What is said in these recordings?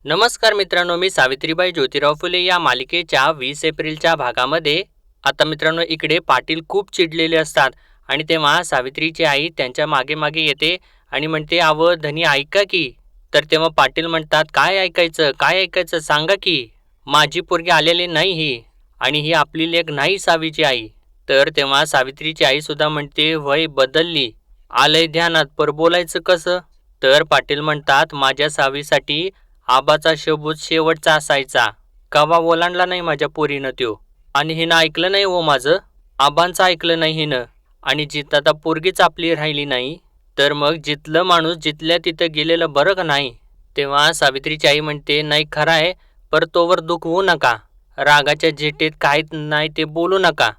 नमस्कार मित्रांनो, मी सावित्रीबाई ज्योतिराव फुले या मालिकेच्या 20 एप्रिलच्या भागामध्ये. आता मित्रांनो, इकडे पाटील खूप चिडलेले असतात आणि तेव्हा सावित्रीची आई त्यांच्या मागे मागे येते आणि म्हणते, "अव धनी ऐका की." तर तेव्हा पाटील म्हणतात, "काय ऐकायचं, काय ऐकायचं सांगा की. माझी पोरगी आलेली नाही ही आणि ही आपली लेक नाही सावीची आई." तर तेव्हा सावित्रीची आई सुद्धा म्हणते, "वय बदलली, आलंय ध्यानात, पर बोलायचं कसं?" तर पाटील म्हणतात, "माझ्या सावीसाठी आबाचा शब्द शेवटचा असायचा. कवा ओलांडला नाही माझ्या पोरीनं त्यो. आणि हिनं ऐकलं नाही हो माझं. आबांचं ऐकलं नाही हिनं. आणि जिथं आता पोरगीच आपली राहिली नाही, तर मग जिथलं माणूस जिथल्या तिथं गेलेलं बरं का नाही?" तेव्हा सावित्रीची आई म्हणते, "नाही खरं आहे, पर तोवर दुखवू नका. रागाच्या झेटेत काय नाही ते बोलू नका.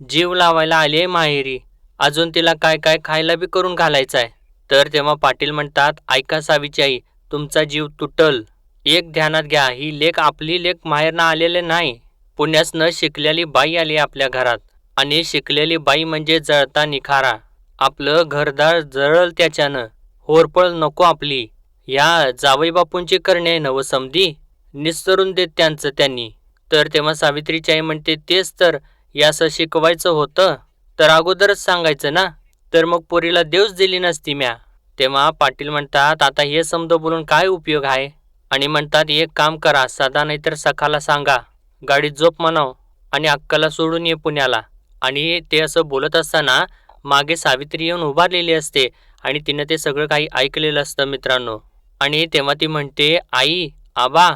जीव लावायला आली आहे माहेरी. अजून तिला काय काय खायला बी करून घालायचं आहे." तर तेव्हा पाटील म्हणतात, "ऐका सावीची आई, तुमचा जीव तुटल. एक ध्यानात घ्या, ही लेक आपली लेक माहेरनं आलेले नाही. पुण्यासनं शिकलेली बाई आली आपल्या घरात. आणि शिकलेली बाई म्हणजे जळता निखारा. आपलं घरदार जळल त्याच्यानं. होरपळ नको आपली. या जावईबापूंची करणे आहे नवं समधी. निस्तरून देत त्यांचं त्यांनी." तर तेव्हा सावित्रीची आई म्हणते, "तेच तर, याचं शिकवायचं होतं तर अगोदरच सांगायचं ना, तर मग पोरीला देवच दिली नसती म्या." तेव्हा पाटील म्हणतात, "आता हे समज बोलून काय उपयोग आहे?" आणि म्हणतात, "एक काम करा, सदा नाहीतर सखाला सांगा, गाडीत झोप म्हणाव आणि अक्काला सोडून ये पुण्याला." आणि ते असं बोलत असताना मागे सावित्री येऊन उभारलेली असते आणि तिनं ते सगळं काही ऐकलेलं असतं मित्रांनो. आणि तेव्हा ती म्हणते, "आई, आबा,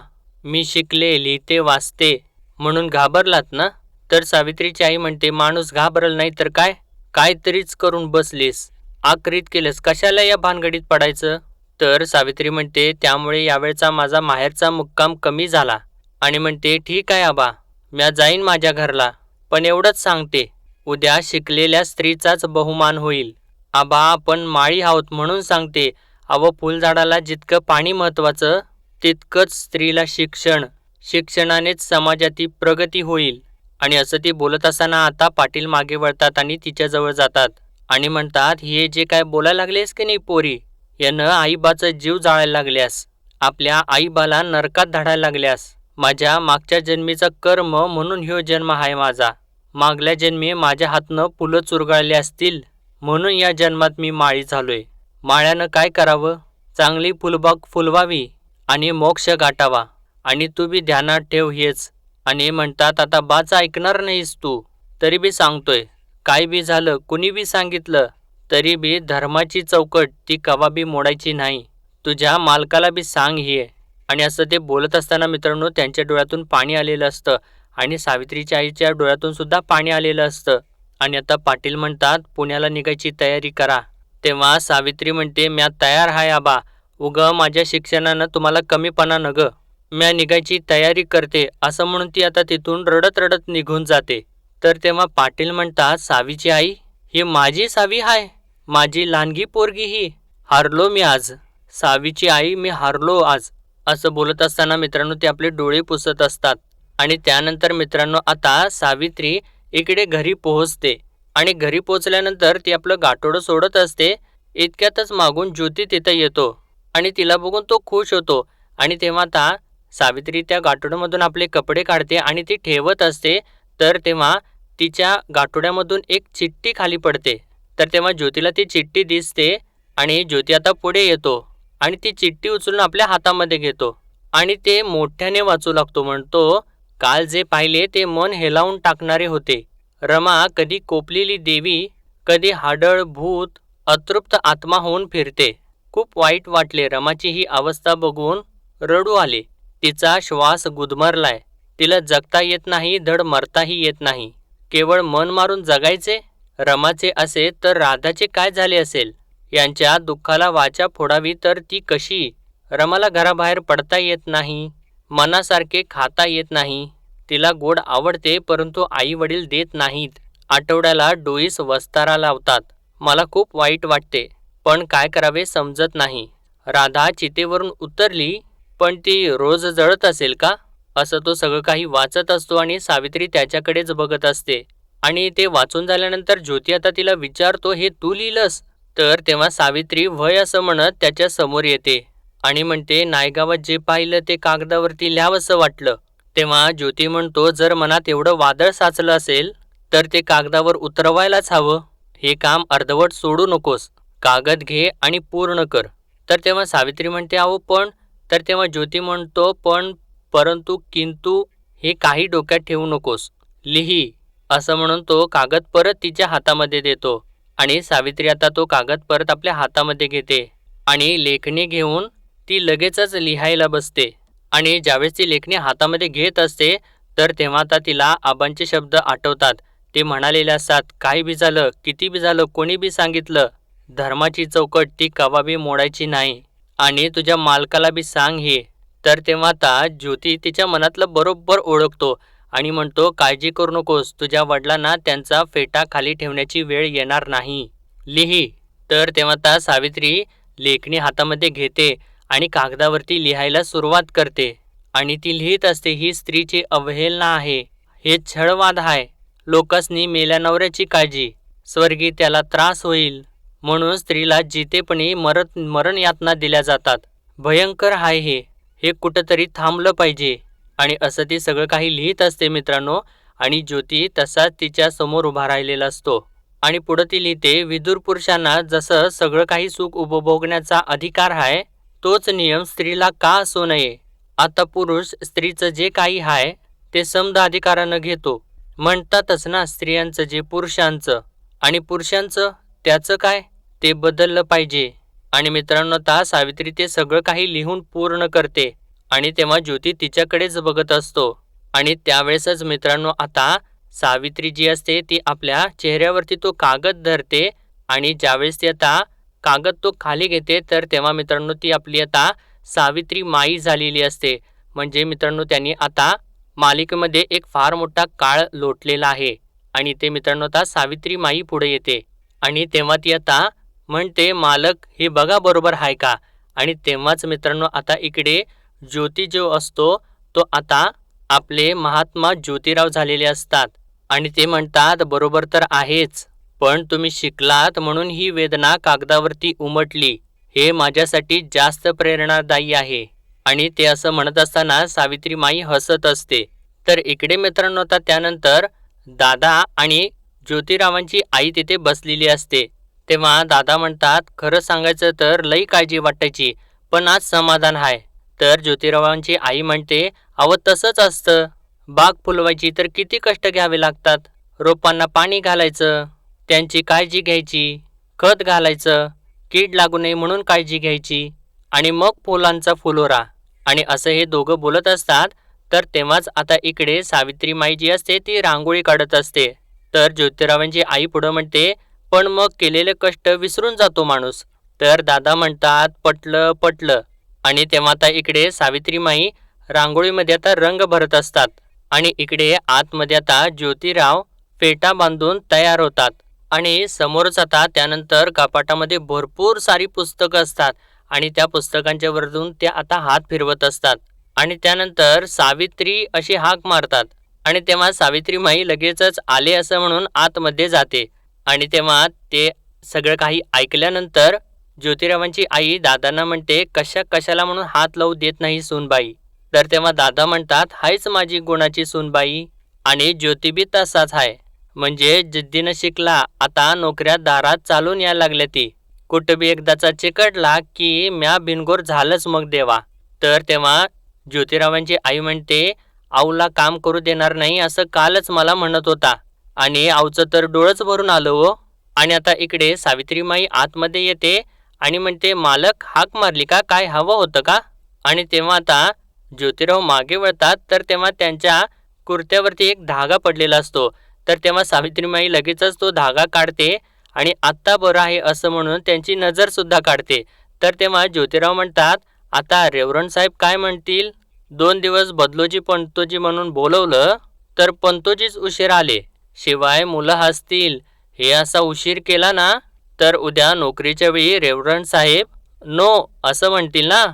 मी शिकले, लिहिते, वाचते म्हणून घाबरलात ना?" तर सावित्रीची आई म्हणते, "माणूस घाबरल नाही तर काय, काहीतरीच करून बसलीस, आकरीत केलंस, कशाला या भानगडीत पडायचं?" तर सावित्री म्हणते, "त्यामुळे यावेळचा माझा माहेरचा मुक्काम कमी झाला." आणि म्हणते, "ठीक आहे आबा, म्या जाईन माझ्या घरला, पण एवढंच सांगते, उद्या शिकलेल्या स्त्रीचाच बहुमान होईल. आबा, आपण माळी आहोत म्हणून सांगते, अव फुलझाडाला जितकं पाणी महत्त्वाचं, तितकंच स्त्रीला शिक्षण. शिक्षणानेच समाजाची प्रगती होईल." आणि असं ती बोलत असताना आता पाटील मागे वळतात आणि तिच्याजवळ जातात आणि म्हणतात, "हे जे काय बोलायला लागलेस की नाही पोरी, यानं आईबाचं जीव जाळायला लागल्यास, आपल्या आईबाला नरकात धाडायला लागल्यास. माझ्या मागच्या जन्मीचा कर्म म्हणून ह्यो जन्म आहे माझा. मागल्या जन्मी माझ्या हातनं फुलं चुरगाळली असतील म्हणून या जन्मात मी माळी झालोय. माळ्यानं काय करावं? चांगली फुलबाग फुलवावी आणि मोक्ष गाठावा. आणि तू बी ध्यानात ठेव हेच." आणि म्हणतात, "आता बाच ऐकणार नाहीस तू, तरी बी सांगतोय. काय बी झालं, कुणी बी सांगितलं, तरी बी धर्माची चौकट ती कवा बी मोडायची नाही. तुझ्या मालकाला बी सांग हे." आणि असं ते बोलत असताना मित्रांनो, त्यांच्या डोळ्यातून पाणी आलेलं असतं आणि सावित्रीच्या आईच्या डोळ्यातून सुद्धा पाणी आलेलं असतं. आणि आता पाटील म्हणतात, "पुण्याला निघायची तयारी करा." तेव्हा सावित्री म्हणते, "म्या तयार आहे आबा. उगं माझ्या शिक्षणानं तुम्हाला कमीपणा न गं. म्या निघायची तयारी करते." असं म्हणून ती आता तिथून रडत रडत निघून जाते. तर तेव्हा पाटील म्हणतात, "सावीची आई, ही माझी सावी आहे, माझी लहानगी पोरगी ही. हारलो मी आज. सावीची आई, मी हारलो आज." असं बोलत असताना मित्रांनो, ते आपले डोळे पुसत असतात. आणि त्यानंतर मित्रांनो, आता सावित्री इकडे घरी पोहोचते आणि घरी पोहोचल्यानंतर ती आपलं गाठोडं सोडत असते. इतक्यातच मागून ज्योती तिथं येतो आणि तिला बघून तो खुश होतो. आणि तेव्हा आता सावित्री त्या गाठोड्यामधून आपले कपडे काढते आणि ती ठेवत असते. तर तेव्हा तिच्या गाठोड्यामधून एक चिठ्ठी खाली पडते. तर तेव्हा ज्योतीला ती चिठ्ठी दिसते आणि ज्योती आता पुढे येतो आणि ती चिठ्ठी उचलून आपल्या हातामध्ये घेतो आणि ते मोठ्याने वाचू लागतो. म्हणतो, "काल जे पाहिले ते मन हेलावून टाकणारे होते. रमा कधी कोपलेली देवी, कधी हाडळ भूत, अतृप्त आत्मा होऊन फिरते. खूप वाईट वाटले. रमाची ही अवस्था बघून रडू आले. तिचा श्वास गुदमरलाय. तिला जगता येत नाही, धड मरताही येत नाही. केवळ मन मारून जगायचे. रमाचे असे तर राधाचे काय झाले असेल? यांच्या दुःखाला वाचा फोडावी तर ती कशी? रमाला घराबाहेर पडता येत नाही, मनासारखे खाता येत नाही. तिला गोड आवडते, परंतु आई वडील देत नाहीत. आठवड्याला डोईस वस्तारा लावतात. मला खूप वाईट वाटते, पण काय करावे समजत नाही. राधा चितेवरून उतरली, पण ती रोज जळत असेल का?" असं तो सगळं काही वाचत असतो आणि सावित्री त्याच्याकडेच बघत असते. आणि ते वाचून झाल्यानंतर ज्योती आता तिला विचारतो, "हे तू लिहिलंस?" तर तेव्हा सावित्री वय असं म्हणत त्याच्या समोर येते आणि म्हणते नायगावात जे पाहिलं ते कागदावरती लिहावंसं वाटलं. तेव्हा ज्योती म्हणतो जर मनात एवढं वादळ साचलं असेल तर ते कागदावर उतरवायलाच हवं. हे काम अर्धवट सोडू नकोस. कागद घे आणि पूर्ण कर. तर तेव्हा सावित्री म्हणते अहो पण. तर तेव्हा ज्योती म्हणतो पण परंतु किंतु हे काही डोक्यात ठेवू नकोस. लिही असं म्हणून तो कागद परत तिच्या हातामध्ये देतो आणि सावित्री आता तो कागद परत आपल्या हातामध्ये घेते आणि लेखणी घेऊन ती लगेचच लिहायला बसते. आणि ज्यावेळेस ती लेखणी हातामध्ये घेत असते तर तेव्हा आता तिला आबांचे शब्द आठवतात. ते म्हणालेले असतात काही बी झालं किती बी झालं कोणी बी सांगितलं धर्माची चौकट ती कवा बी मोडायची नाही आणि तुझ्या मालकाला बी सांग हे. तर तेव्हा आता ज्योती तिच्या मनातलं बरोबर ओळखतो आणि म्हणतो काळजी करू नकोस तुझ्या वडिलांना त्यांचा फेटा खाली ठेवण्याची वेळ येणार नाही. लिही. तर तेव्हा आता सावित्री लेखणी हातामध्ये घेते आणि कागदावरती लिहायला सुरुवात करते आणि ती लिहित असते ही स्त्रीची अवहेलना आहे. हे छळवाद आहे. लोकांनी मेल्या नवऱ्याची काळजी. स्वर्गी त्याला त्रास होईल म्हणून स्त्रीला जितेपणी मरण यातना दिल्या जातात. भयंकर आहे हे. हे कुठंतरी थांबलं पाहिजे. आणि असं ती सगळं काही लिहित असते मित्रांनो. आणि ज्योती तसाच तिच्या समोर उभा राहिलेला असतो आणि पुढं ती लिहिते विदुर पुरुषांना जसं सगळं काही सुख उपभोगण्याचा अधिकार आहे तोच नियम स्त्रीला का असू नये. आता पुरुष स्त्रीचं जे काही आहे ते समद अधिकारानं घेतो. म्हणतातच ना स्त्रियांचं जे पुरुषांचं आणि पुरुषांचं त्याचं काय ते बदललं पाहिजे. आणि मित्रांनो आता सावित्री ते सगळं काही लिहून पूर्ण करते आणि तेव्हा ज्योती तिच्याकडेच बघत असतो. आणि त्यावेळेसच मित्रांनो आता सावित्री जी असते ती आपल्या चेहऱ्यावरती तो कागद धरते आणि ज्यावेळेस ती आता कागद तो खाली घेते तर तेव्हा मित्रांनो ती आपली आता सावित्री माई झालेली असते. म्हणजे मित्रांनो त्यांनी आता मालिकेमध्ये एक फार मोठा काळ लोटलेला आहे आणि ते मित्रांनो आता सावित्री माई पुढे येते आणि तेव्हा ती आता म्हणते मालक हे बघा बरोबर आहे का. आणि तेव्हाच मित्रांनो आता इकडे ज्योती जो असतो तो आता आपले महात्मा ज्योतिराव झालेले असतात आणि ते म्हणतात बरोबर तर आहेच पण तुम्ही शिकलात म्हणून ही वेदना कागदावरती उमटली. हे माझ्यासाठी जास्त प्रेरणादायी आहे. आणि ते असं म्हणत असताना सावित्री माई हसत असते. तर इकडे मित्रांनो आता त्यानंतर दादा आणि ज्योतिरावांची आई तिथे बसलेली असते. तेव्हा दादा म्हणतात खरं सांगायचं तर लई काळजी वाटायची पण आज समाधान आहे. तर ज्योतिरावांची आई म्हणते अहो तसंच असतं. बाग फुलवायची तर किती कष्ट घ्यावे लागतात. रोपांना पाणी घालायचं त्यांची काळजी घ्यायची खत घालायचं कीड लागू नये म्हणून काळजी घ्यायची आणि मग फुलांचा फुलोरा. आणि असं हे दोघं बोलत असतात तर तेव्हाच आता इकडे सावित्री माई जी असते ती रांगोळी काढत असते. तर ज्योतिरावांची आई पुढं म्हणते पण मग केलेले कष्ट विसरून जातो माणूस. तर दादा म्हणतात पटलं पटलं. आणि तेव्हा आता इकडे सावित्री माई रांगोळीमध्ये आता रंग भरत असतात आणि इकडे आतमध्ये आता ज्योतिराव फेटा बांधून तयार होतात. आणि समोरच आता त्यानंतर कपाटामध्ये भरपूर सारी पुस्तकं असतात आणि त्या पुस्तकांच्या वरून ते आता हात फिरवत असतात आणि त्यानंतर सावित्री अशी हाक मारतात आणि तेव्हा सावित्री माई लगेचच आले असं म्हणून आतमध्ये जाते. आणि तेव्हा ते सगळं काही ऐकल्यानंतर ज्योतिरावांची आई दादांना म्हणते कशाला म्हणून हात लावू देत नाही सूनबाई. तर तेव्हा दादा म्हणतात हायच माझी गुणाची सूनबाई. आणि ज्योती बी तसाच आहे. म्हणजे जिद्दीनं शिकला आता नोकऱ्या दारात चालून यायला लागल्या ती. कुठं बी एकदाचा चिकटला की म्या बिनगोर झालंच मग देवा. तर तेव्हा ज्योतिरावांची आई म्हणते आऊला काम करू देणार नाही असं कालच मला म्हणत होता आणि आऊचं तर डोळंच भरून आलं हो. आणि आता इकडे सावित्रीमाई आतमध्ये येते आणि म्हणते मालक हाक मारली का काय हवं होतं का. आणि तेव्हा आता ज्योतिराव मागे वळतात तर तेव्हा त्यांच्या कुर्त्यावरती एक धागा पडलेला असतो. तर तेव्हा सावित्रीमाई लगेचच तो धागा काढते आणि आत्ता बरं आहे असं म्हणून त्यांची नजरसुद्धा काढते. तर तेव्हा ज्योतिराव म्हणतात आता रेवरंड साहेब काय म्हणतील. 2 दिवस बदलोजी पंतोजी म्हणून बोलवलं तर पंतोजीच उशीर आले. शिवाय मुलं हसतील. हे असा उशीर केला ना तर उद्या नोकरीच्या वेळी रेवरंड साहेब नो असं म्हणतील ना.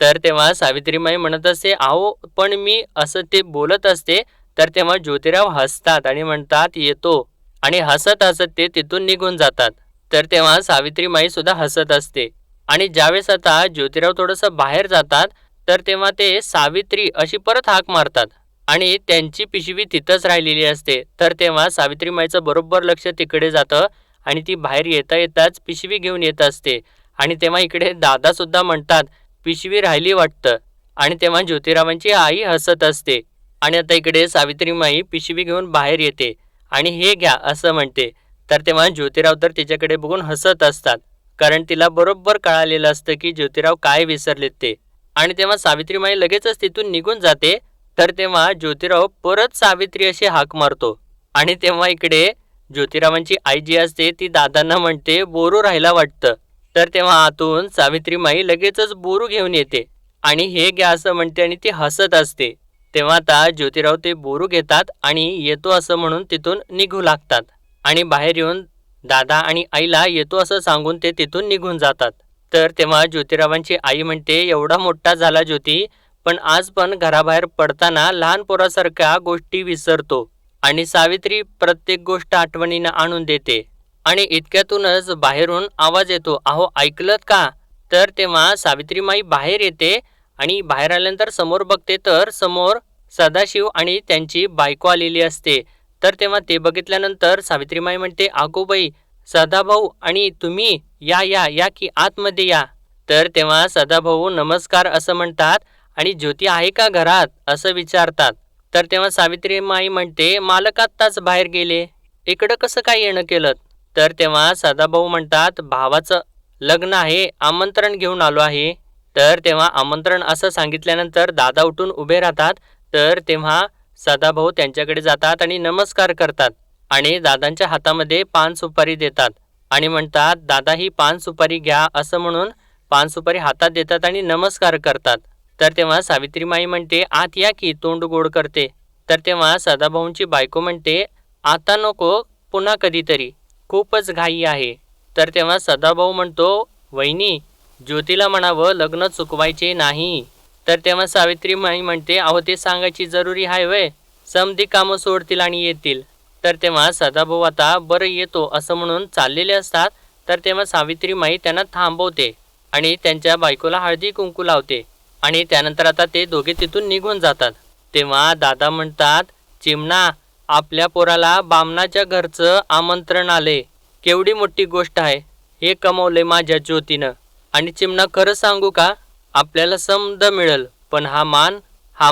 तर तेव्हा सावित्रीमाई म्हणत असते आहो पण मी असं ते बोलत असते. तर तेव्हा ज्योतिराव हसतात आणि म्हणतात येतो आणि हसत हसत ते तिथून निघून जातात. तर तेव्हा सावित्रीमाई सुद्धा हसत असते. आणि ज्यावेळेस आता ज्योतिराव थोडंसं बाहेर जातात, तर तेव्हा ते सावित्री अशी परत हाक मारतात आणि त्यांची पिशवी तिथंच राहिलेली असते. तर तेव्हा सावित्रीमाईचं बरोबर लक्ष तिकडे जातं आणि ती बाहेर येता येताच पिशवी घेऊन येत असते आणि तेव्हा इकडे दादासुद्धा म्हणतात, "पिशवी राहिली वाटतं." आणि तेव्हा ज्योतिरावांची आई हसत असते आणि आता इकडे सावित्रीमाई पिशवी घेऊन बाहेर येते आणि "हे घ्या" असं म्हणते. तर तेव्हा ज्योतिराव तर तिच्याकडे बघून हसत असतात. कारण तिला बरोबर कळालेलं असतं की ज्योतिराव काय विसरलेत ते. आणि तेव्हा सावित्रीमाई लगेचच तिथून निघून जाते. तर तेव्हा ज्योतिराव परत सावित्री अशी हाक मारतो आणि तेव्हा इकडे ज्योतिरावांची आई जी असते ती दादांना म्हणते, "बोरू राहिला वाटतं." तर तेव्हा आतून सावित्रीमाई लगेचच बोरू घेऊन येते आणि "हे घ्या" असं म्हणते आणि ती हसत असते. तेव्हा आता ज्योतिराव ते बोरू घेतात आणि येतो असं म्हणून तिथून निघू लागतात आणि बाहेर येऊन दादा आणि आईला येतो असं सांगून ते तिथून निघून जातात. तर तेव्हा ज्योतिरावांची आई म्हणते, "एवढा मोठा झाला ज्योती, पण आज पण घराबाहेर पडताना लहान पोरासारख्या गोष्टी विसरतो आणि सावित्री प्रत्येक गोष्ट आठवणीनं आणून देते." आणि इतक्यातूनच बाहेरून आवाज येतो, "अहो ऐकलत का?" तर तेव्हा सावित्रीमाई बाहेर येते आणि बाहेर आल्यानंतर समोर बघते तर समोर सदाशिव आणि त्यांची बायको आलेली असते. तर तेव्हा ते बघितल्यानंतर सावित्रीमाई म्हणते, "अगो बाई, सदाभाऊ आणि तुम्ही या या या की आतमध्ये या." तर तेव्हा सदाभाऊ नमस्कार असं म्हणतात आणि ज्योती आहे का घरात असं विचारतात. तर तेव्हा सावित्रीमाई म्हणते, "मालक आत्ताच बाहेर गेले, इकडं कसं काय येणं केलं?" तर तेव्हा सदाभाऊ म्हणतात, "भावाचं लग्न आहे, आमंत्रण घेऊन आलो आहे." तर तेव्हा आमंत्रण असं सांगितल्यानंतर दादा उठून उभे राहतात. तर तेव्हा सदाभाऊ त्यांच्याकडे जातात आणि नमस्कार करतात आणि दादांच्या हातामध्ये पान सुपारी देतात आणि म्हणतात, "दादा ही पान सुपारी घ्या" असं म्हणून पान सुपारी हातात देतात आणि नमस्कार करतात. तर तेव्हा सावित्रीमाई म्हणते, "आत या की तोंड गोड करते." तर तेव्हा सदाभाऊंची बायको म्हणते, "आता नको, पुन्हा कधीतरी, खूपच घाई आहे." तर तेव्हा सदाभाऊ म्हणतो, "वहिनी, ज्योतीला म्हणावं लग्न चुकवायचे नाही." तर तेव्हा सावित्रीमाई म्हणते, "अहो ते सांगायची जरुरी आहे व्हय, समधी कामं सोडतील आणि येतील." तर तेव्हा सदाभाऊ आता "बरं येतो" असं म्हणून चाललेले असतात. तर तेव्हा सावित्रीमाई त्यांना थांबवते आणि त्यांच्या बायकोला हळदी कुंकू लावते आणि त्यानंतर आता ते दोघे तिथून निघून जातात. तेव्हा दादा म्हणतात, "चिमणा, आपल्या पोराला बामणाच्या घरचं आमंत्रण आले, केवढी मोठी गोष्ट आहे, हे कमवले माझ्या ज्योतीनं. आणि चिमणा खरं सांगू का, आपल्याला समद मिळेल, पण हा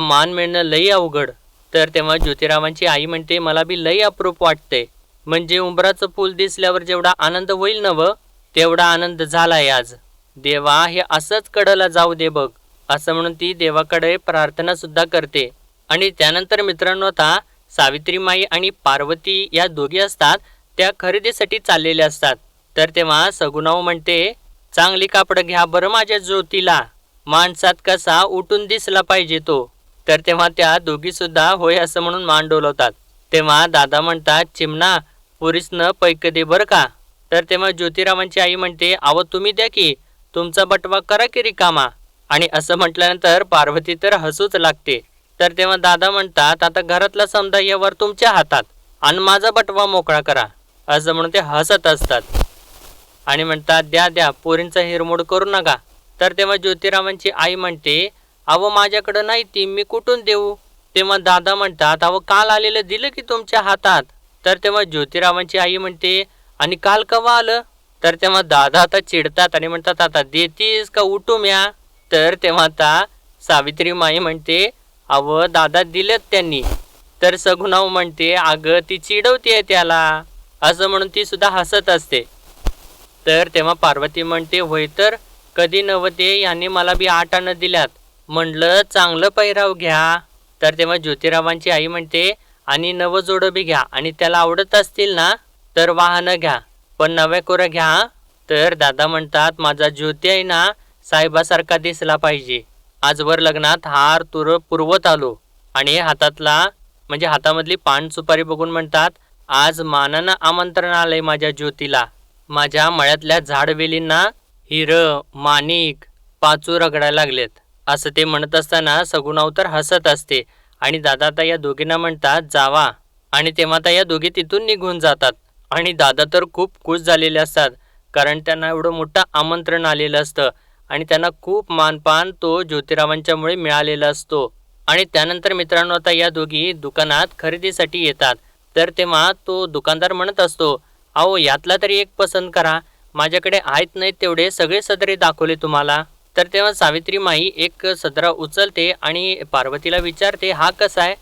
मान मिळणं लई अवघड." तर तेव्हा ज्योतिरावांची आई म्हणते, "मला बी लई अप्रूप वाटते, म्हणजे उंबराचं फूल दिसल्यावर जेवढा आनंद होईल ना व, तेवढा आनंद झालाय आज. देवा हे असंच कडला जाऊ दे बघ." असं म्हणून ती देवाकडे प्रार्थना सुद्धा करते. आणि त्यानंतर मित्रांनो आता सावित्रीमाई आणि पार्वती या दोघी असतात त्या खरेदीसाठी चाललेल्या असतात. तर तेव्हा सगुणाऊ म्हणते, "चांगली कापडं घ्या बरं माझ्या ज्योतीला, माणसात कसा उठून दिसला पाहिजे तो." तर तेव्हा त्या दोघी सुद्धा होय असं म्हणून मान डोलवतात. तेव्हा दादा म्हणतात, "चिमणा, पुरीसनं पैक दे बरं का." तर तेव्हा ज्योतिरावांची आई म्हणते, "अहो तुम्ही द्या की, तुमचा बटवा करा की रिकामा." आणि असं म्हटल्यानंतर पार्वती तर हसूच लागते. तर तेव्हा दादा म्हणतात, "आता घरातला समजा व्यवहार तुमच्या हातात आणि माझा बटवा मोकळा करा." असं म्हणून ते हसत असतात आणि म्हणतात, "द्या द्या, पोरींचा हिरमोड करू नका." तर तेव्हा ज्योतिरावांची आई म्हणते, "अहो माझ्याकडं नाही ती, मी कुठून देऊ?" तेव्हा दादा म्हणतात, "अहो काल आलेलं दिलं की तुमच्या हातात." तर तेव्हा ज्योतिरावांची आई म्हणते, "आणि काल केव्हा आलं?" तर तेव्हा दादा आता चिडतात आणि म्हणतात, "आता देतीस का उठू म्या?" तर तेव्हा आता सावित्रीमाई म्हणते, "अहो दादा दिलेत त्यांनी." तर सगुणाऊ म्हणते, "अगं ती चिडवते त्याला." असं म्हणून ती सुद्धा हसत असते. तर तेव्हा पार्वती म्हणते, "होय तर कधी नव्हते ह्यांनी मला बी 8 आणं दिल्यात, म्हणलं चांगलं पहिराव घ्या." तर तेव्हा ज्योतिरावांची आई म्हणते, "आणि नवं जोडं बी घ्या आणि त्याला आवडत असतील ना तर वाहनं घ्या, पण नव्या कोऱ्या घ्या हां." तर दादा म्हणतात, "माझा ज्योती आहे ना साहेबासारखा दिसला पाहिजे. आजवर लग्नात हार तुर पुरवत आलो." आणि हातातला म्हणजे हातामधली पान सुपारी बघून म्हणतात, "आज मानानं आमंत्रण आलंय माझ्या ज्योतीला. माझ्या मळ्यातल्या झाडवेलींना हिरं, माणिक, पाचू रगडायला लागलेत." असं ते म्हणत असताना सगुणाऊ तर हसत असते आणि दादा आता या दोघींना म्हणतात, "जावा." आणि तेव्हा आता या दोघी तिथून निघून जातात आणि दादा तर खूप खुश झालेले असतात. कारण त्यांना एवढं मोठं आमंत्रण आलेलं असतं आणि त्यांना खूप मानपान तो ज्योतिरावांच्यामुळे मिळालेला असतो. आणि त्यानंतर मित्रांनो आता या दोघी दुकानात खरेदीसाठी येतात. तर तेव्हा तो दुकानदार म्हणत असतो, अहो यातला तरी एक पसंत करा, माझ्याकडे आहेत नाहीत तेवढे सगळे सदरे दाखवले तुम्हाला. तर तेव्हा सावित्री माई एक सदरा उचलते आणि पार्वतीला विचारते, हा कसा आहे?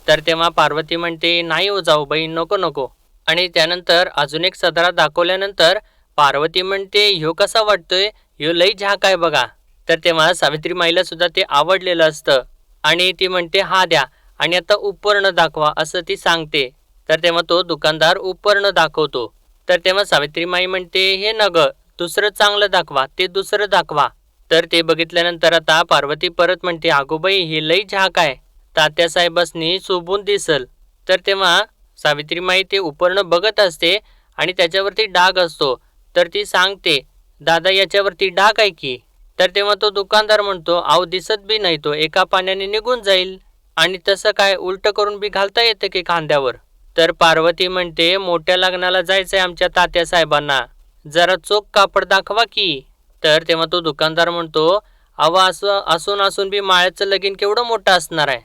तर तेव्हा पार्वती म्हणते, नाही हो जाऊबाई, नको नको. आणि त्यानंतर अजून एक सदरा दाखवल्यानंतर पार्वती म्हणते, ह्यो कसा वाटतोय, ह्यो लई झाक आहे बघा. तर तेव्हा सावित्री माईला सुद्धा ते आवडलेलं असतं आणि ती म्हणते, हा द्या आणि आता उपर्ण दाखवा असं ती सांगते. तर तेव्हा तो दुकानदार उपर्ण दाखवतो. तर तेव्हा सावित्री माई म्हणते, हे नग दुसरं चांगलं दाखवा, ते दुसरं दाखवा. तर ते बघितल्यानंतर आता पार्वती परत म्हणते, अगोबाई हे लई झाक आहे, तात्यासाहेबांनी शोभून दिसल. तर तेव्हा सावित्रीमाई ते उपर्ण बघत असते आणि त्याच्यावरती डाग असतो. तर ती सांगते, दादा याच्यावरती डाग आहे की. तर तेव्हा तो दुकानदार म्हणतो, अहो दिसत बी नाही, तो एका पाण्याने निघून जाईल आणि तसं काय उलट करून बी घालता येतं की खांद्यावर. तर पार्वती म्हणते, मोठ्या लग्नाला जायचंय आमच्या तात्यासाहेबांना, जरा चोख कापड दाखवा की. तर तेव्हा तो दुकानदार म्हणतो, अहो असं असून असून बी माळ्याचं लगीन केवढं मोठं असणार आहे.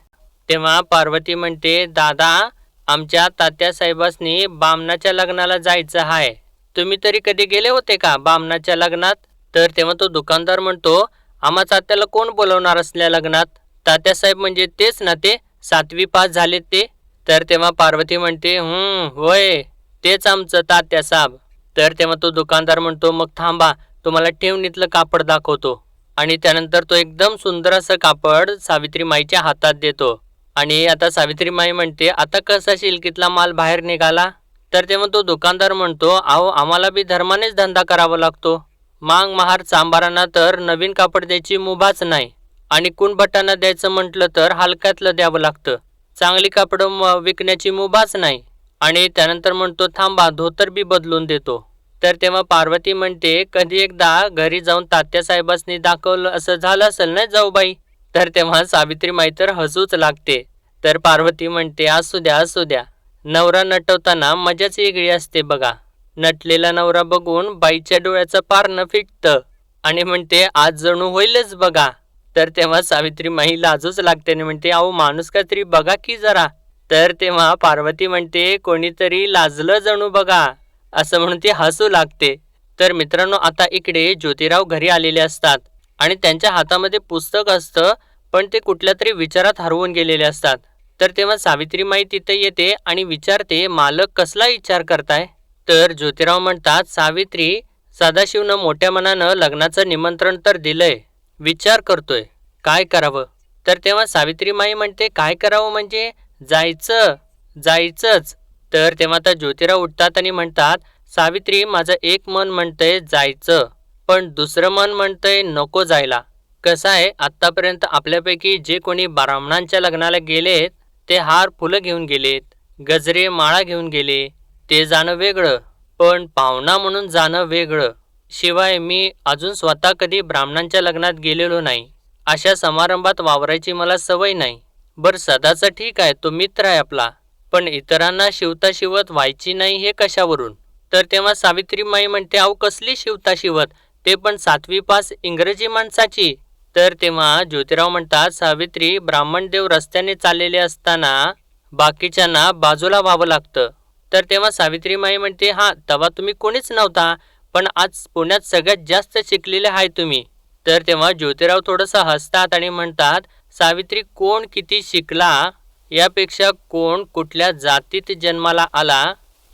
तेव्हा पार्वती म्हणते, दादा आमच्या तात्यासाहेबांनी बामणाच्या लग्नाला जायचं आहे, तुम्ही तरी कधी गेले होते का बामणाच्या लग्नात? तर तेव्हा तो दुकानदार म्हणतो, आम्हा तात्याला कोण बोलवणार असल्या लग्नात? तात्यासाहेब म्हणजे तेच ना, ते 7वी पास झालेत ते. तर तेव्हा पार्वती म्हणते, होय तेच आमचं तात्यासाहेब. तर तेव्हा तो दुकानदार म्हणतो, मग थांबा तुम्हाला ठेवणीतलं कापड दाखवतो. आणि त्यानंतर तो एकदम सुंदर असं कापड सावित्री माईच्या हातात देतो. आणि आता सावित्री माई म्हणते, आता कसा शिल्कीतला माल बाहेर निघाला? तर तेव्हा तो दुकानदार म्हणतो, अहो आम्हाला बी धर्मानेच धंदा करावा लागतो, मांग महार चांबारांना तर नवीन कापड द्यायची मुभाच नाही आणि कुणभटांना द्यायचं म्हटलं तर हलक्यातलं द्यावं लागतं, चांगली कापडं विकण्याची मुभाच नाही. आणि त्यानंतर म्हणतो, थांबा धोतर बी बदलून देतो. तर तेव्हा पार्वती म्हणते, कधी एकदा घरी जाऊन तात्यासाहेबांनी दाखवलं असं झालं असेल ना जाऊबाई? तर तेव्हा सावित्री माई तर हसूच लागते. तर पार्वती म्हणते, असू द्या असू द्या, नवरा नटवताना मजाच वेगळी असते बघा. नटलेला नवरा बघून बाईच्या डोळ्याचं पारणं फिटतं आणि म्हणते, आज जणू होईलच बघा. तर तेव्हा सावित्री माई लाजूच लागते आणि म्हणते, अहो माणूस का तरी बघा की जरा. तर तेव्हा पार्वती म्हणते, कोणीतरी लाजलं जणू बघा, असं म्हणून ती हसू लागते. तर मित्रांनो आता इकडे ज्योतिराव घरी आलेले असतात आणि त्यांच्या हातामध्ये पुस्तक असतं, पण ते कुठल्या तरी विचारात हरवून गेलेले असतात. तर तेव्हा सावित्री माई तिथे येते आणि विचारते, मालक कसला विचार करताय? तर ज्योतिराव म्हणतात, सावित्री सदाशिवनं मोठ्या मनानं लग्नाचं निमंत्रण तर दिलंय, विचार करतोय काय करावं. तर तेव्हा सावित्री माई म्हणते, काय करावं म्हणजे? जायचं जायचंच. तर तेव्हा आता ज्योतिराव उठतात आणि म्हणतात, सावित्री माझं एक मन म्हणतंय जायचं, पण दुसरं मन म्हणतंय नको जायला. कसं आहे, आत्तापर्यंत आपल्यापैकी जे कोणी ब्राह्मणांच्या लग्नाला गेलेत ते हार फुलं घेऊन गेलेत, गजरे माळा घेऊन गेले, ते जाणं वेगळं, पण पाहुणा म्हणून जाणं वेगळं. शिवाय मी अजून स्वतः कधी ब्राह्मणांच्या लग्नात गेलेलो नाही, अशा समारंभात वावरायची मला सवय नाही. बरं सदाचं ठीक आहे, तो मित्र आहे आपला, पण इतरांना शिवता शिवत व्हायची नाही हे कशावरून? तर तेव्हा सावित्री माई म्हणते, अहो कसली शिवता शिवत, ते पण 7वी पास इंग्रजी माणसाची. तर तेव्हा ज्योतिराव म्हणतात, सावित्री ब्राह्मण देव रस्त्याने चाललेले असताना बाकीच्यांना बाजूला व्हावं लागतं. तर तेव्हा सावित्री माई म्हणते, हां तेव्हा तुम्ही कोणीच नव्हता, पण आज पुण्यात सगळ्यात जास्त शिकलेले आहे तुम्ही. तर तेव्हा ज्योतिराव थोडंसं हसतात आणि म्हणतात, सावित्री कोण किती शिकला यापेक्षा कोण कुठल्या जातीत जन्माला आला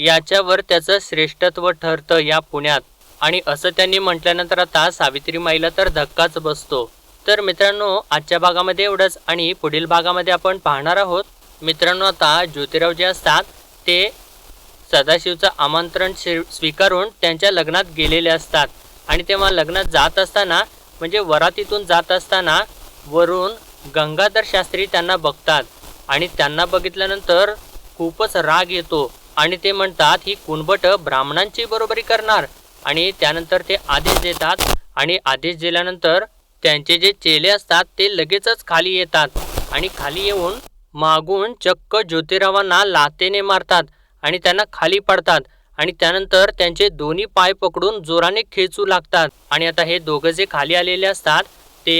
याच्यावर त्याचं श्रेष्ठत्व ठरतं या पुण्यात. आणि असं त्यांनी म्हटल्यानंतर आता सावित्री माईला तर धक्काच बसतो. तर मित्रांनो आजच्या भागामध्ये एवढंच आणि पुढील भागामध्ये आपण पाहणार आहोत. मित्रांनो आता ज्योतिराव जे असतात ते सदाशिवचं आमंत्रण स्वीकारून त्यांच्या लग्नात गेलेले असतात आणि तेव्हा लग्नात जात असताना म्हणजे वरातीतून जात असताना वरून गंगाधर शास्त्री त्यांना बघतात आणि त्यांना बघितल्यानंतर खूपच राग येतो आणि ते म्हणतात, ही कुणबट ब्राह्मणांची बरोबरी करणार. आणि त्यानंतर ते आदेश देतात आणि आदेश दिल्यानंतर त्यांचे जे चेले असतात ते लगेचच खाली येतात आणि खाली येऊन मागून चक्क ज्योतिरावांना लाथेने मारतात आणि त्यांना खाली पडतात आणि त्यानंतर त्यांचे दोन्ही पाय पकडून जोराने खेचू लागतात आणि आता हे दोघं जे खाली आलेले असतात ते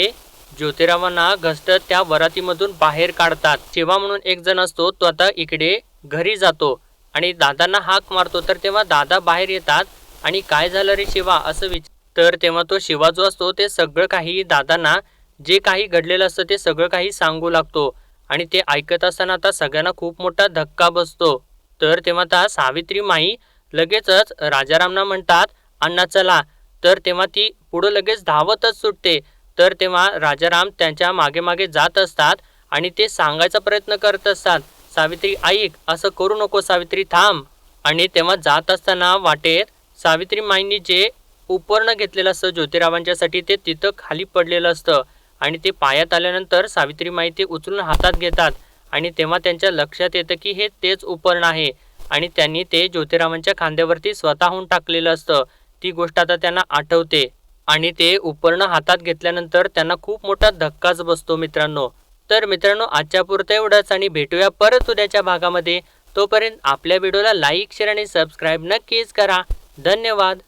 ज्योतिरावांना घसटत त्या वरातीमधून बाहेर काढतात. शिवा म्हणून एक जण असतो तो आता इकडे घरी जातो आणि दादांना हाक मारतो. तर तेव्हा दादा बाहेर येतात आणि काय झालं रे शिवा असं तर तेव्हा तो शिवा जो असतो ते सगळं काही दादांना जे काही घडलेलं असतं ते सगळं काही सांगू लागतो आणि ते ऐकत असताना आता सगळ्यांना खूप मोठा धक्का बसतो. तर तेव्हा आता सावित्री माई लगेचच राजारामना म्हणतात अण्णा चला. तर तेव्हा ती पुढं लगेच धावतच सुटते. तर तेव्हा राजाराम त्यांच्या मागे मागे जात असतात आणि ते सांगायचा प्रयत्न करत असतात सावित्री ऐक असं करू नको सावित्री थांब. आणि तेव्हा जात असताना वाटेत सावित्री माईंनी जे उपरणं घेतलेलं असतं ज्योतिरावांच्यासाठी ते तिथं खाली पडलेलं असतं आणि ते पायात आल्यानंतर सावित्री माई ते उचलून हातात घेतात आणि तेव्हा त्यांच्या लक्षात येतं की हे तेच उपरण आहे आणि त्यांनी ते ज्योतिरावांच्या खांद्यावरती स्वतःहून टाकलेलं असतं. ती गोष्ट आता त्यांना आठवते आणि ते उपरणं हातात घेतल्यानंतर त्यांना खूप मोठा धक्काच बसतो मित्रांनो. तर मित्रांनो आजच्या पुरतं एवढंच आणि भेटूया परत उद्याच्या भागामध्ये. तोपर्यंत आपल्या व्हिडिओला लाईक शेअर आणि सबस्क्राईब नक्कीच करा. धन्यवाद.